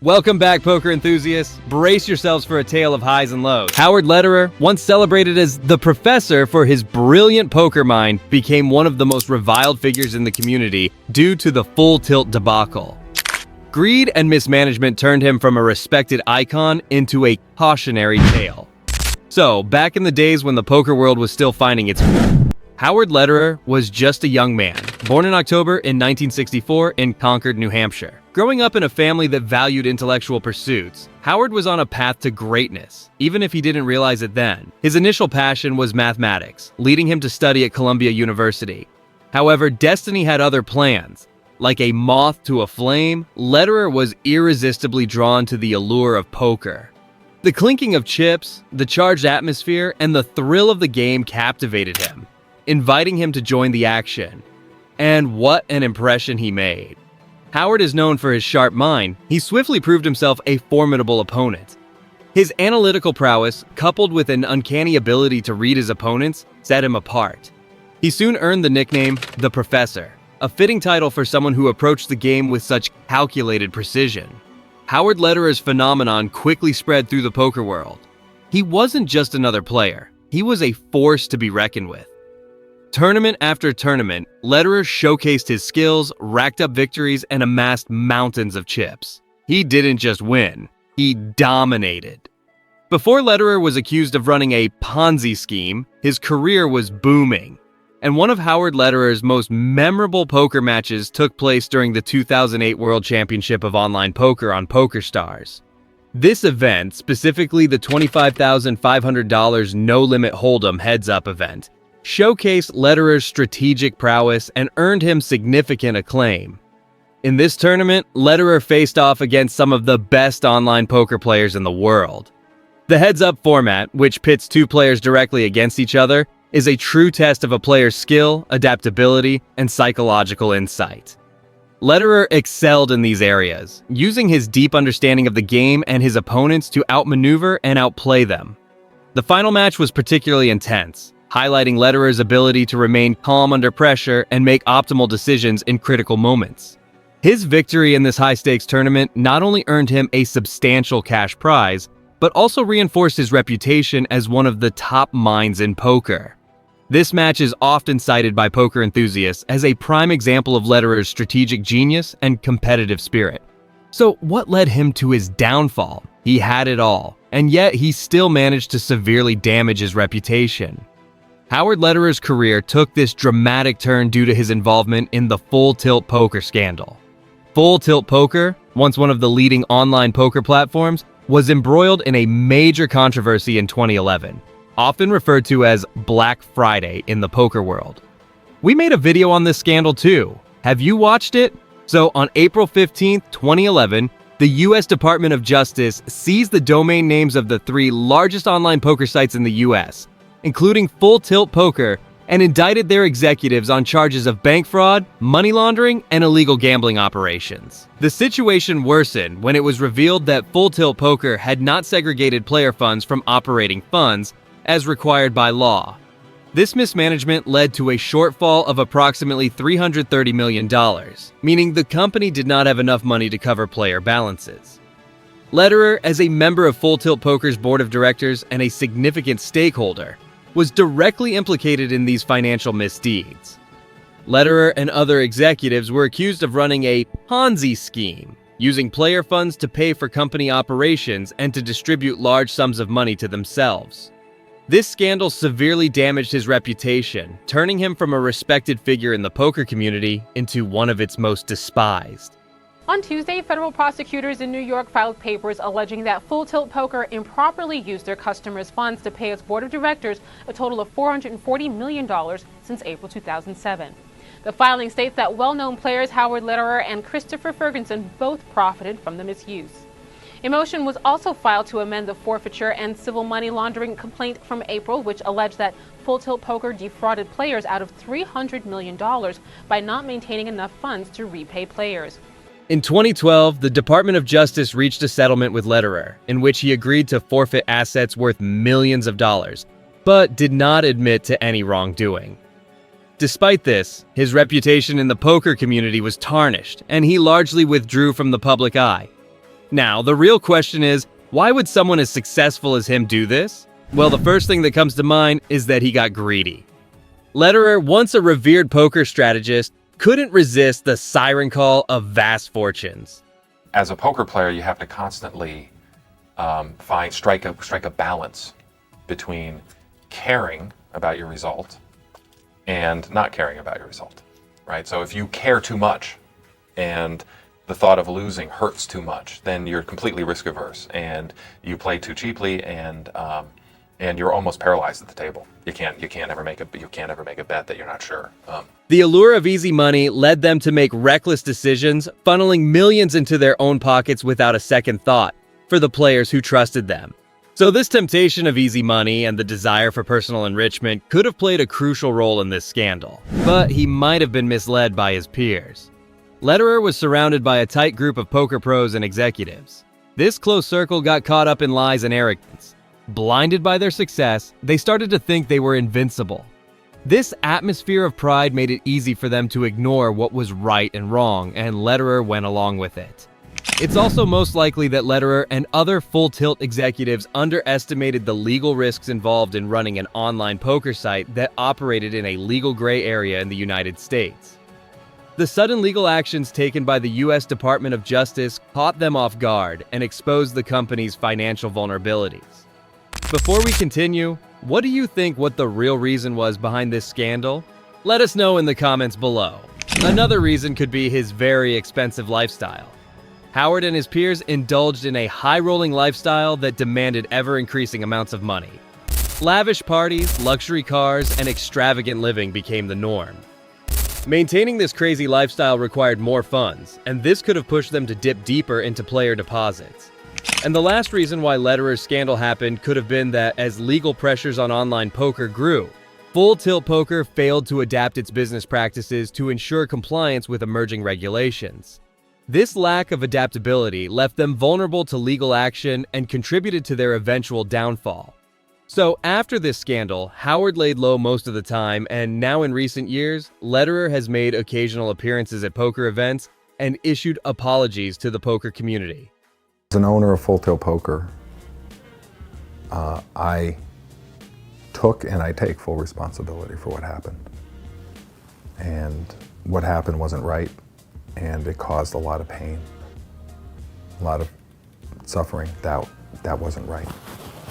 Welcome back, poker enthusiasts. Brace yourselves for a tale of highs and lows. Howard Lederer, once celebrated as the professor for his brilliant poker mind, became one of the most reviled figures in the community due to the full tilt debacle. Greed and mismanagement turned him from a respected icon into a cautionary tale. So, back in the days when the poker world was still finding its Howard Lederer was just a young man, born in October in 1964 in Concord, New Hampshire. Growing up in a family that valued intellectual pursuits, Howard was on a path to greatness, even if he didn't realize it then. His initial passion was mathematics, leading him to study at Columbia University. However, destiny had other plans. Like a moth to a flame, Lederer was irresistibly drawn to the allure of poker. The clinking of chips, the charged atmosphere, and the thrill of the game captivated him, inviting him to join the action. And what an impression he made. Howard is known for his sharp mind. He swiftly proved himself a formidable opponent. His analytical prowess, coupled with an uncanny ability to read his opponents, set him apart. He soon earned the nickname the Professor, a fitting title for someone who approached the game with such calculated precision. Howard Lederer's phenomenon quickly spread through the poker world. He wasn't just another player. He was a force to be reckoned with. Tournament after tournament, Lederer showcased his skills, racked up victories, and amassed mountains of chips. He didn't just win, he dominated. Before Lederer was accused of running a Ponzi scheme, his career was booming. And one of Howard Lederer's most memorable poker matches took place during the 2008 World Championship of Online Poker on PokerStars. This event, specifically the $25,500 no-limit hold'em heads-up event, showcased Lederer's strategic prowess and earned him significant acclaim. In this tournament, Lederer faced off against some of the best online poker players in the world. The heads-up format, which pits two players directly against each other, is a true test of a player's skill, adaptability, and psychological insight. Lederer excelled in these areas, using his deep understanding of the game and his opponents to outmaneuver and outplay them. The final match was particularly intense, highlighting Lederer's ability to remain calm under pressure and make optimal decisions in critical moments. His victory in this high-stakes tournament not only earned him a substantial cash prize, but also reinforced his reputation as one of the top minds in poker. This match is often cited by poker enthusiasts as a prime example of Lederer's strategic genius and competitive spirit. So what led him to his downfall? He had it all, and yet he still managed to severely damage his reputation. Howard Lederer's career took this dramatic turn due to his involvement in the Full Tilt Poker scandal. Full Tilt Poker, once one of the leading online poker platforms, was embroiled in a major controversy in 2011, often referred to as Black Friday in the poker world. We made a video on this scandal too. Have you watched it? So on April 15, 2011, the U.S. Department of Justice seized the domain names of the three largest online poker sites in the U.S., including Full Tilt Poker, and indicted their executives on charges of bank fraud, money laundering, and illegal gambling operations. The situation worsened when it was revealed that Full Tilt Poker had not segregated player funds from operating funds, as required by law. This mismanagement led to a shortfall of approximately $330 million, meaning the company did not have enough money to cover player balances. Lederer, as a member of Full Tilt Poker's board of directors and a significant stakeholder, was directly implicated in these financial misdeeds. Lederer and other executives were accused of running a Ponzi scheme, using player funds to pay for company operations and to distribute large sums of money to themselves. This scandal severely damaged his reputation, turning him from a respected figure in the poker community into one of its most despised. On Tuesday, federal prosecutors in New York filed papers alleging that Full Tilt Poker improperly used their customers' funds to pay its board of directors a total of $440 million since April 2007. The filing states that well-known players Howard Lederer and Christopher Ferguson both profited from the misuse. A motion was also filed to amend the forfeiture and civil money laundering complaint from April, which alleged that Full Tilt Poker defrauded players out of $300 million by not maintaining enough funds to repay players. In 2012, the Department of Justice reached a settlement with Lederer, in which he agreed to forfeit assets worth millions of dollars, but did not admit to any wrongdoing. Despite this, his reputation in the poker community was tarnished, and he largely withdrew from the public eye. Now, the real question is, why would someone as successful as him do this? Well, the first thing that comes to mind is that he got greedy. Lederer, once a revered poker strategist, couldn't resist the siren call of vast fortunes. As a poker player, you have to constantly strike a balance between caring about your result and not caring about your result, right? So if you care too much and the thought of losing hurts too much, then you're completely risk averse and you play too cheaply, and you're almost paralyzed at the table. You can't ever make a bet that you're not sure. The allure of easy money led them to make reckless decisions, funneling millions into their own pockets without a second thought for the players who trusted them. So this temptation of easy money and the desire for personal enrichment could have played a crucial role in this scandal, but he might have been misled by his peers. Lederer was surrounded by a tight group of poker pros and executives. This close circle got caught up in lies and arrogance. Blinded by their success, they started to think they were invincible. This atmosphere of pride made it easy for them to ignore what was right and wrong, and Lederer went along with it. It's also most likely that Lederer and other full-tilt executives underestimated the legal risks involved in running an online poker site that operated in a legal gray area in the United States. The sudden legal actions taken by the U.S. Department of Justice caught them off guard and exposed the company's financial vulnerabilities. Before we continue, what do you think what the real reason was behind this scandal? Let us know in the comments below. Another reason could be his very expensive lifestyle. Howard and his peers indulged in a high-rolling lifestyle that demanded ever-increasing amounts of money. Lavish parties, luxury cars, and extravagant living became the norm. Maintaining this crazy lifestyle required more funds, and this could have pushed them to dip deeper into player deposits. And the last reason why Lederer's scandal happened could have been that as legal pressures on online poker grew, full-tilt poker failed to adapt its business practices to ensure compliance with emerging regulations. This lack of adaptability left them vulnerable to legal action and contributed to their eventual downfall. So after this scandal, Howard laid low most of the time, and now in recent years, Lederer has made occasional appearances at poker events and issued apologies to the poker community. As an owner of Full Tilt Poker, I took and I take full responsibility for what happened. And what happened wasn't right, and it caused a lot of pain, a lot of suffering. That wasn't right.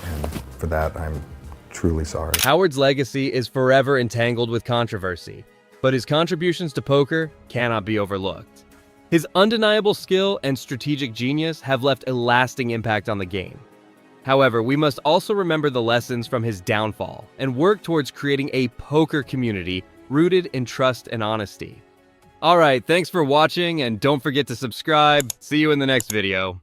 And for that, I'm truly sorry. Howard's legacy is forever entangled with controversy, but his contributions to poker cannot be overlooked. His undeniable skill and strategic genius have left a lasting impact on the game. However, we must also remember the lessons from his downfall and work towards creating a poker community rooted in trust and honesty. Alright, thanks for watching, and don't forget to subscribe. See you in the next video.